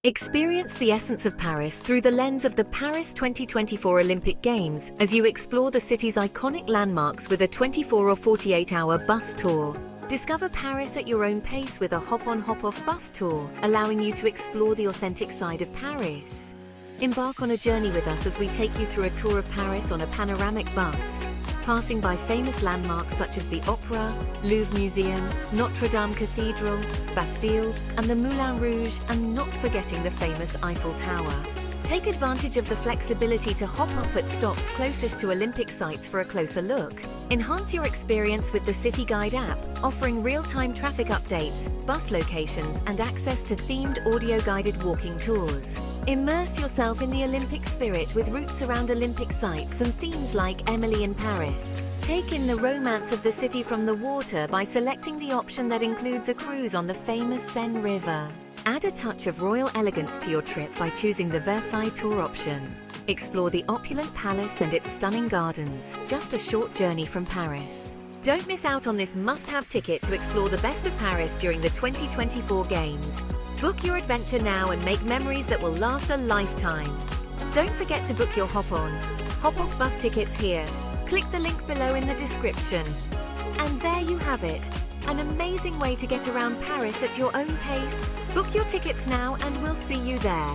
Experience the essence of Paris through the lens of the Paris 2024 Olympic Games as you explore the city's iconic landmarks with a 24 or 48-hour bus tour. Discover Paris at your own pace with a hop-on hop-off bus tour, allowing you to explore the authentic side of Paris. Embark on a journey with us as we take you through a tour of Paris on a panoramic bus, passing by famous landmarks such as the Opera, Louvre Museum, Notre-Dame Cathedral, Bastille, and the Moulin Rouge, and not forgetting the famous Eiffel Tower. Take advantage of the flexibility to hop off at stops closest to Olympic sites for a closer look. Enhance your experience with the City Guide app, offering real-time traffic updates, bus locations, and access to themed audio-guided walking tours. Immerse yourself in the Olympic spirit with routes around Olympic sites and themes like Emily in Paris. Take in the romance of the city from the water by selecting the option that includes a cruise on the famous Seine River. Add a touch of royal elegance to your trip by choosing the Versailles tour option. Explore the opulent palace and its stunning gardens, just a short journey from Paris. Don't miss out on this must-have ticket to explore the best of Paris during the 2024 Games. Book your adventure now and make memories that will last a lifetime. Don't forget to book your hop-on, hop-off bus tickets here. Click the link below in the description. And there you have it. An amazing way to get around Paris at your own pace. Book your tickets now and we'll see you there.